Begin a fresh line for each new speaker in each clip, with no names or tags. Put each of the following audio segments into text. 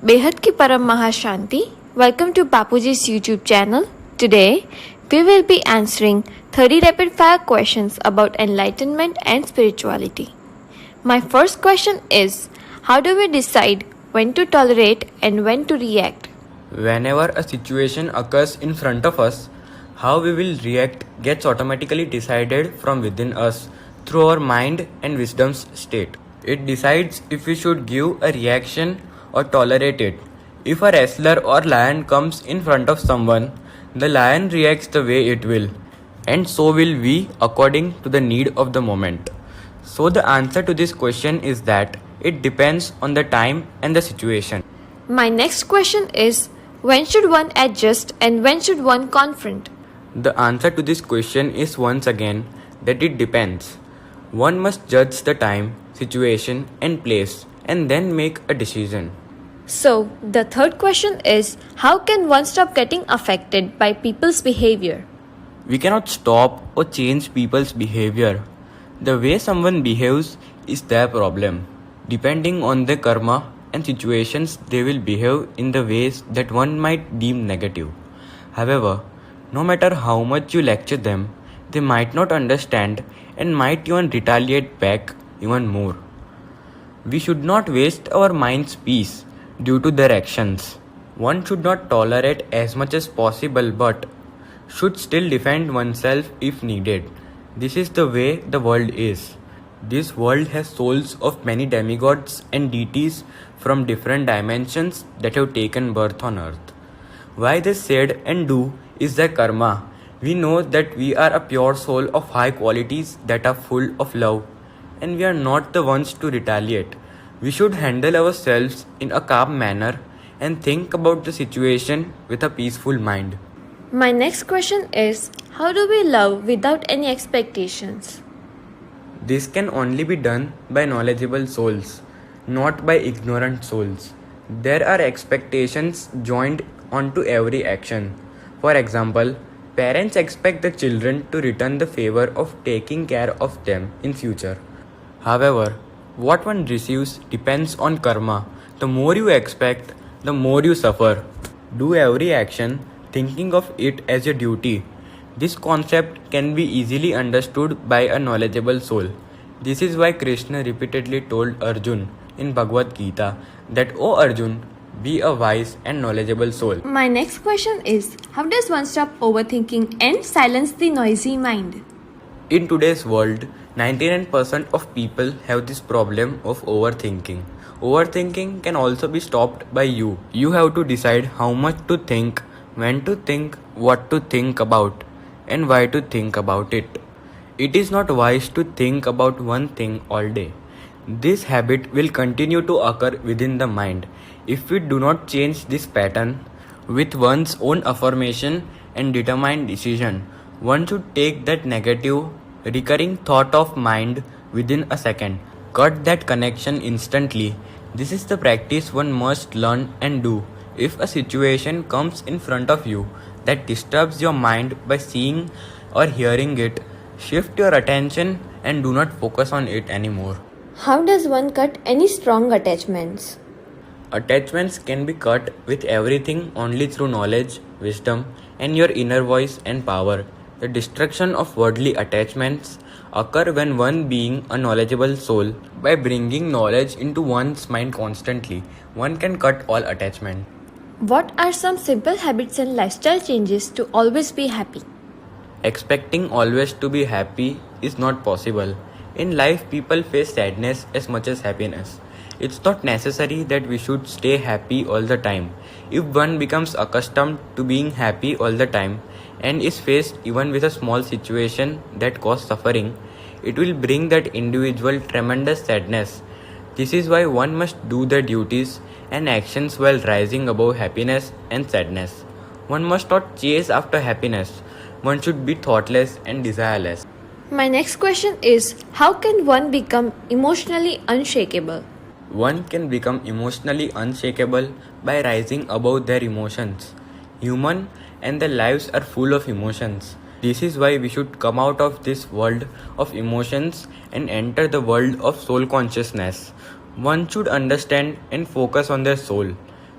बेहद की परम महाशांति. Welcome to Bapuji's YouTube channel. Today, we will be answering 30 rapid fire questions about enlightenment and spirituality. My first question is, how do we decide when to tolerate and when to react?
Whenever a situation occurs in front of us, how we will react gets automatically decided from within us through our mind and wisdom's state. It decides if we should give a reaction or tolerate it. If a wrestler or lion comes in front of someone, the lion reacts the way it will, and so will we according to the need of the moment. So the answer to this question is that it depends on the time and the situation.
My next question is, when should one adjust and when should one confront?
The answer to this question is once again that it depends. One must judge the time, situation, and place and then make a decision.
So, the third question is, how can one stop getting affected by people's behavior?
We cannot stop or change people's behavior. The way someone behaves is their problem. Depending on their karma and situations, they will behave in the ways that one might deem negative. However, no matter how much you lecture them, they might not understand and might even retaliate back even more. We should not waste our mind's peace due to their actions. One should not tolerate as much as possible but should still defend oneself if needed. This is the way the world is. This world has souls of many demigods and deities from different dimensions that have taken birth on earth. Why they said and do is their karma. We know that we are a pure soul of high qualities that are full of love, and we are not the ones to retaliate. We should handle ourselves in a calm manner and think about the situation with a peaceful mind.
My next question is, how do we love without any expectations?
This can only be done by knowledgeable souls, not by ignorant souls. There are expectations joined onto every action. For example, parents expect the children to return the favor of taking care of them in future. However, what one receives depends on karma. The more you expect, the more you suffer. Do every action thinking of it as a duty. This concept can be easily understood by a knowledgeable soul. This is why Krishna repeatedly told Arjun in Bhagavad Gita that, "O Arjun, be a wise and knowledgeable soul."
My next question is, how does one stop overthinking and silence the noisy mind?
In today's world, 99% of people have this problem of overthinking. Overthinking can also be stopped by you. You have to decide how much to think, when to think, what to think about, and why to think about it. It is not wise to think about one thing all day. This habit will continue to occur within the mind if we do not change this pattern with one's own affirmation and determined decision. One should take that negative, recurring thought of mind within a second. Cut that connection instantly. This is the practice one must learn and do. If a situation comes in front of you that disturbs your mind by seeing or hearing it, shift your attention and do not focus on it anymore.
How does one cut any strong attachments?
Attachments can be cut with everything only through knowledge, wisdom, and your inner voice and power. The destruction of worldly attachments occur when one being a knowledgeable soul. By bringing knowledge into one's mind constantly, one can cut all attachment.
What are some simple habits and lifestyle changes to always be happy?
Expecting always to be happy is not possible. In life, people face sadness as much as happiness. It's not necessary that we should stay happy all the time. If one becomes accustomed to being happy all the time and is faced even with a small situation that causes suffering, it will bring that individual tremendous sadness. This is why one must do their duties and actions while rising above happiness and sadness. One must not chase after happiness. One should be thoughtless and desireless.
My next question is, how can one become emotionally unshakable?
One can become emotionally unshakable by rising above their emotions. Human and their lives are full of emotions. This is why we should come out of this world of emotions and enter the world of soul consciousness. One should understand and focus on their soul.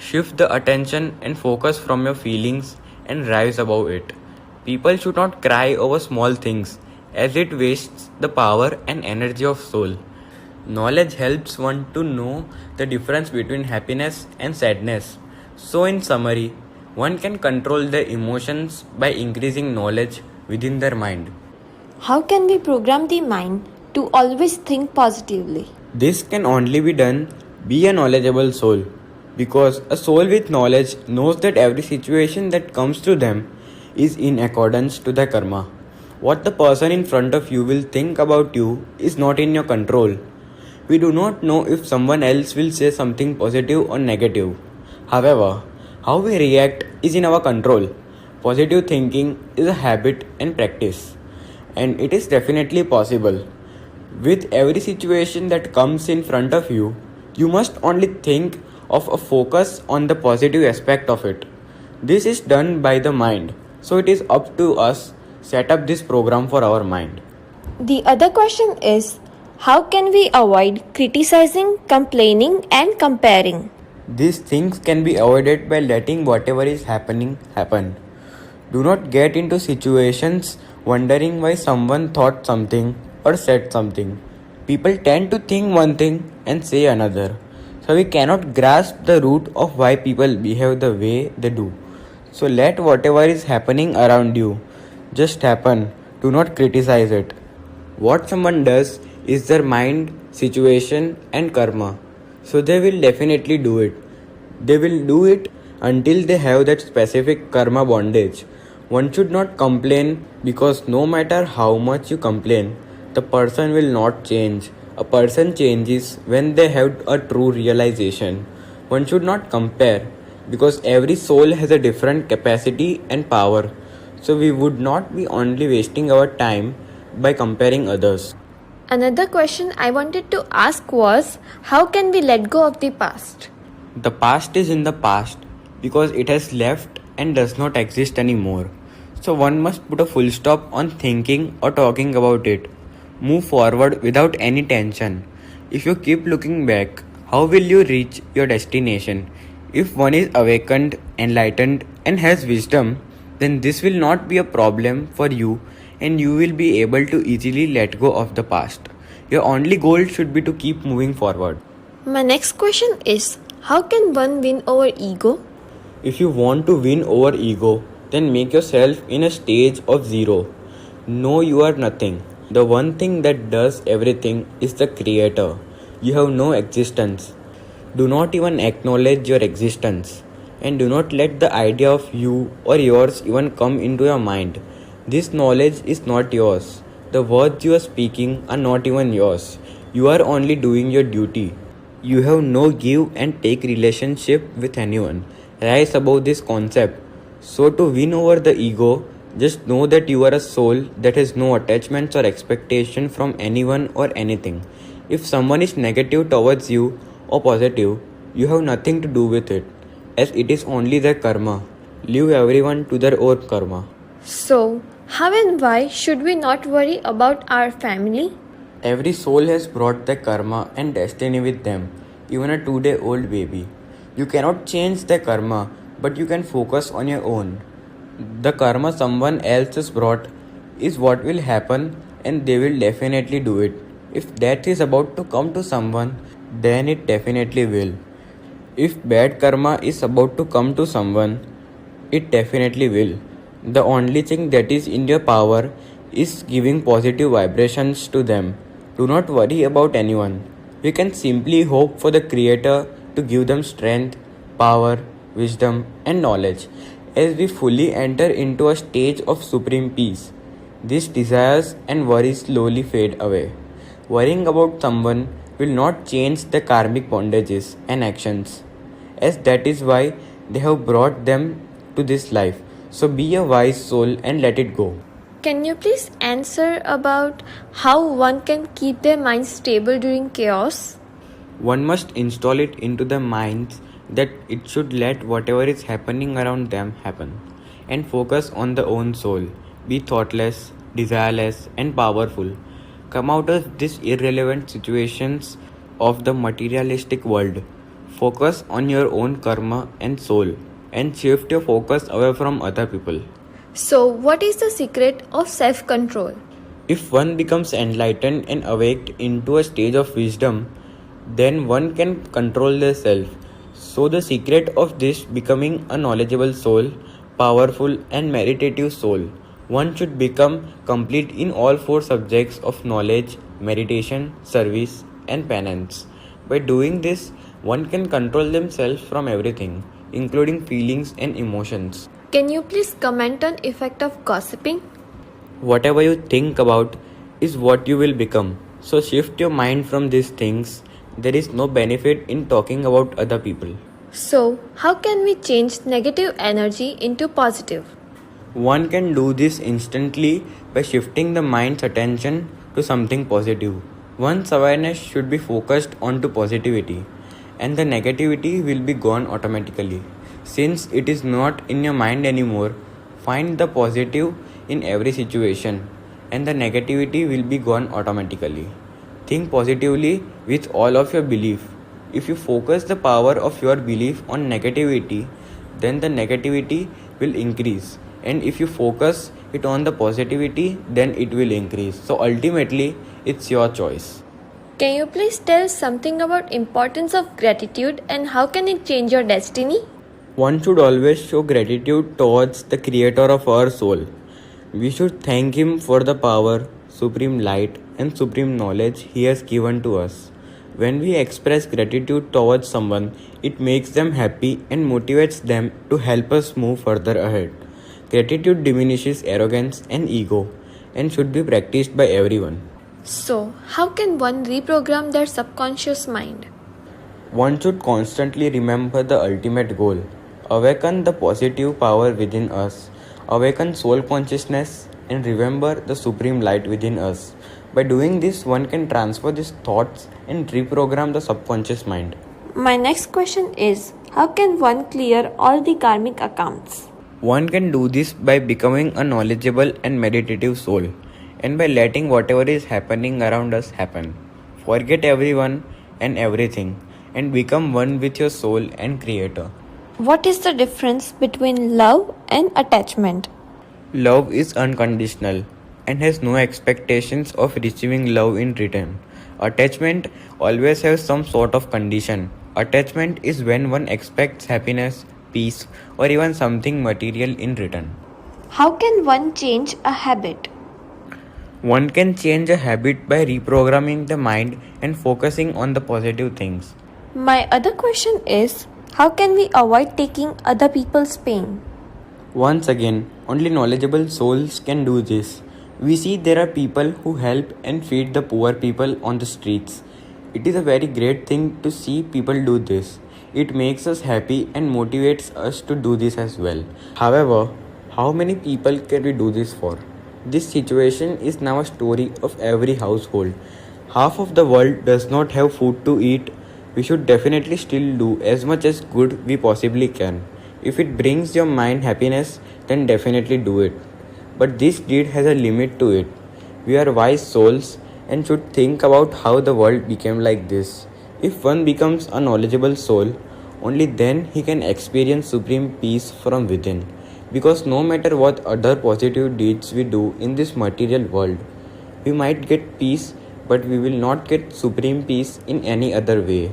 Shift the attention and focus from your feelings and rise above it. People should not cry over small things as it wastes the power and energy of soul. Knowledge helps one to know the difference between happiness and sadness. So, in summary, one can control their emotions by increasing knowledge within their mind.
How can we program the mind to always think positively?
This can only be done by a knowledgeable soul, because a soul with knowledge knows that every situation that comes to them is in accordance to the karma. What the person in front of you will think about you is not in your control. We do not know if someone else will say something positive or negative. However, how we react is in our control. Positive thinking is a habit and practice, and it is definitely possible. With every situation that comes in front of you, you must only think of a focus on the positive aspect of it. This is done by the mind, so it is up to us set up this program for our mind.
The other question is, how can we avoid criticizing, complaining, and comparing?
These things can be avoided by letting whatever is happening happen. Do not get into situations wondering why someone thought something or said something. People tend to think one thing and say another. So we cannot grasp the root of why people behave the way they do. So let whatever is happening around you just happen. Do not criticize it. What someone does is their mind, situation, and karma. So they will definitely do it. They will do it until they have that specific karma bondage. One should not complain, because no matter how much you complain, the person will not change. A person changes when they have a true realization. One should not compare, because every soul has a different capacity and power. So we would not be only wasting our time by comparing others.
Another question I wanted to ask was, how can we let go of the past?
The past is in the past because it has left and does not exist anymore. So one must put a full stop on thinking or talking about it. Move forward without any tension. If you keep looking back, how will you reach your destination? If one is awakened, enlightened, and has wisdom, then this will not be a problem for you, and you will be able to easily let go of the past. Your only goal should be to keep moving forward.
My next question is, how can one win over ego?
If you want to win over ego, then make yourself in a stage of zero. Know you are nothing. The one thing that does everything is the creator. You have no existence. Do not even acknowledge your existence. And do not let the idea of you or yours even come into your mind. This knowledge is not yours. The words you are speaking are not even yours. You are only doing your duty. You have no give and take relationship with anyone. Rise above this concept. So to win over the ego, just know that you are a soul that has no attachments or expectation from anyone or anything. If someone is negative towards you or positive, you have nothing to do with it, as it is only their karma. Leave everyone to their own karma.
So, how and why should we not worry about our family?
Every soul has brought their karma and destiny with them, even a 2-day-old baby. You cannot change their karma, but you can focus on your own. The karma someone else has brought is what will happen, and they will definitely do it. If death is about to come to someone, then it definitely will. If bad karma is about to come to someone, it definitely will. The only thing that is in your power is giving positive vibrations to them. Do not worry about anyone. We can simply hope for the Creator to give them strength, power, wisdom, and knowledge as we fully enter into a stage of supreme peace. These desires and worries slowly fade away. Worrying about someone will not change the karmic bondages and actions, as that is why they have brought them to this life. So be a wise soul and let it go.
Can you please answer about how one can keep their mind stable during chaos?
One must install it into their minds that it should let whatever is happening around them happen and focus on the own soul. Be thoughtless, desireless, and powerful. Come out of these irrelevant situations of the materialistic world. Focus on your own karma and soul and shift your focus away from other people.
So, what is the secret of self control?
If one becomes enlightened and awaked into a stage of wisdom, then one can control their self. So, the secret of this becoming a knowledgeable soul, powerful and meditative soul, one should become complete in all four subjects of knowledge, meditation, service, and penance. By doing this, one can control themselves from everything, including feelings and emotions.
Can you please comment on effect of gossiping?
Whatever you think about is what you will become. So shift your mind from these things. There is no benefit in talking about other people.
So, how can we change negative energy into positive?
One can do this instantly by shifting the mind's attention to something positive. One's awareness should be focused onto positivity, and the negativity will be gone automatically. Since it is not in your mind anymore, find the positive in every situation, and the negativity will be gone automatically. Think positively with all of your belief. If you focus the power of your belief on negativity, then the negativity will increase. And if you focus it on the positivity, then it will increase. So ultimately, it's your choice.
Can you please tell something about importance of gratitude and how can it change your destiny?
One should always show gratitude towards the creator of our soul. We should thank him for the power, supreme light, and supreme knowledge he has given to us. When we express gratitude towards someone, it makes them happy and motivates them to help us move further ahead. Gratitude diminishes arrogance and ego and should be practiced by everyone.
So, how can one reprogram their subconscious mind?
One should constantly remember the ultimate goal. Awaken the positive power within us. Awaken soul consciousness and remember the supreme light within us. By doing this, one can transfer these thoughts and reprogram the subconscious mind.
My next question is, how can one clear all the karmic accounts?
One can do this by becoming a knowledgeable and meditative soul, and by letting whatever is happening around us happen. Forget everyone and everything, and become one with your soul and creator.
What is the difference between love and attachment?
Love is unconditional and has no expectations of receiving love in return. Attachment always has some sort of condition. Attachment is when one expects happiness, peace, or even something material in return.
How can one change a habit?
One can change a habit by reprogramming the mind and focusing on the positive things.
My other question is, how can we avoid taking other people's pain?
Once again, only knowledgeable souls can do this. We see there are people who help and feed the poor people on the streets. It is a very great thing to see people do this. It makes us happy and motivates us to do this as well. However, how many people can we do this for? This situation is now a story of every household. Half of the world does not have food to eat. We should definitely still do as much as good we possibly can. If it brings your mind happiness, then definitely do it. But this deed has a limit to it. We are wise souls and should think about how the world became like this. If one becomes a knowledgeable soul, only then he can experience supreme peace from within. Because no matter what other positive deeds we do in this material world, we might get peace, but we will not get supreme peace in any other way.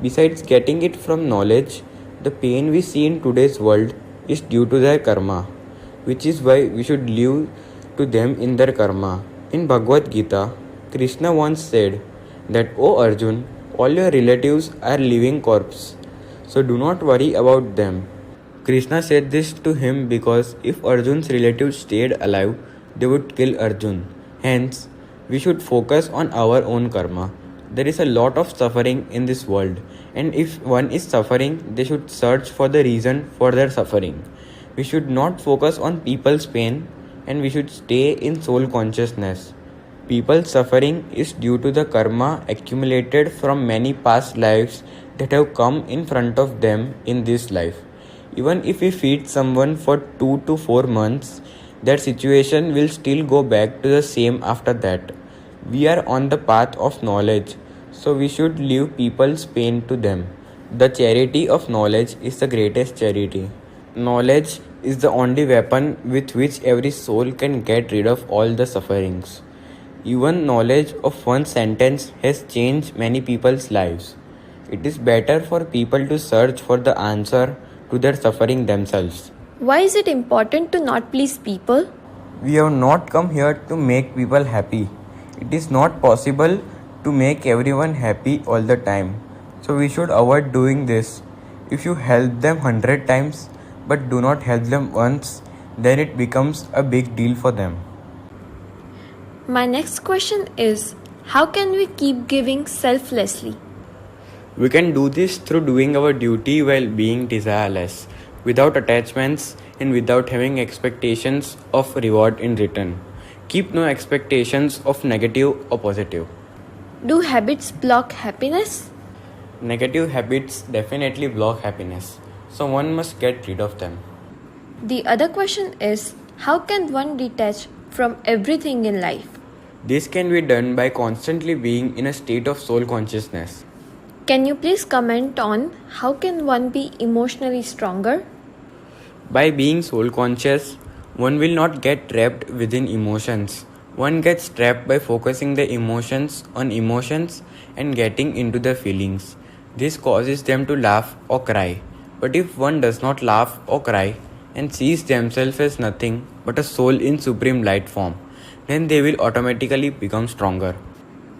Besides getting it from knowledge, the pain we see in today's world is due to their karma, which is why we should live to them in their karma. In Bhagavad Gita, Krishna once said that, "O Arjun, all your relatives are living corpses, so do not worry about them." Krishna said this to him because if Arjun's relatives stayed alive, they would kill Arjun. Hence, we should focus on our own karma. There is a lot of suffering in this world, and if one is suffering, they should search for the reason for their suffering. We should not focus on people's pain, and we should stay in soul consciousness. People's suffering is due to the karma accumulated from many past lives that have come in front of them in this life. Even if we feed someone for 2 to 4 months, their situation will still go back to the same after that. We are on the path of knowledge, so we should leave people's pain to them. The charity of knowledge is the greatest charity. Knowledge is the only weapon with which every soul can get rid of all the sufferings. Even knowledge of one sentence has changed many people's lives. It is better for people to search for the answer to their suffering themselves.
Why is it important to not please people?
We have not come here to make people happy. It is not possible to make everyone happy all the time. So we should avoid doing this. If you help them 100 times but do not help them once, then it becomes a big deal for them.
My next question is, how can we keep giving selflessly?
We can do this through doing our duty while being desireless, without attachments and without having expectations of reward in return. Keep no expectations of negative or positive.
Do habits block happiness?
Negative habits definitely block happiness, so one must get rid of them.
The other question is, how can one detach from everything in life?
This can be done by constantly being in a state of soul consciousness.
Can you please comment on how can one be emotionally stronger?
By being soul conscious, one will not get trapped within emotions. One gets trapped by focusing the emotions on emotions and getting into the feelings. This causes them to laugh or cry. But if one does not laugh or cry and sees themselves as nothing but a soul in supreme light form, then they will automatically become stronger.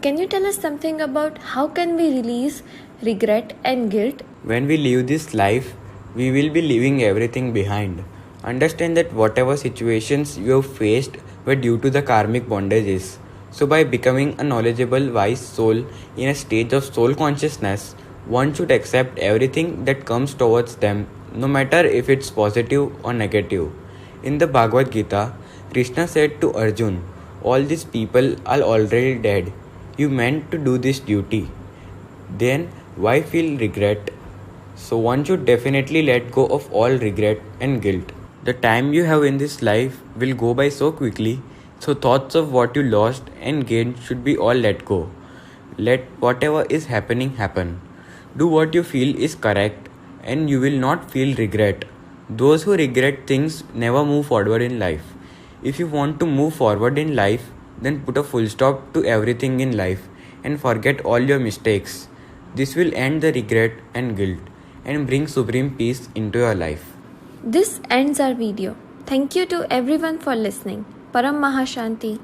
Can you tell us something about how can we release regret and guilt?
When we live this life, we will be leaving everything behind. Understand that whatever situations you have faced were due to the karmic bondages. So by becoming a knowledgeable, wise soul in a stage of soul consciousness, one should accept everything that comes towards them, no matter if it's positive or negative. In the Bhagavad Gita, Krishna said to Arjun, "All these people are already dead. You meant to do this duty. Then why feel regret?" So one should definitely let go of all regret and guilt. The time you have in this life will go by so quickly, so thoughts of what you lost and gained should be all let go. Let whatever is happening happen. Do what you feel is correct and you will not feel regret. Those who regret things never move forward in life. If you want to move forward in life, then put a full stop to everything in life and forget all your mistakes. This will end the regret and guilt and bring supreme peace into your life.
This ends our video. Thank you to everyone for listening. Param Mahashanti.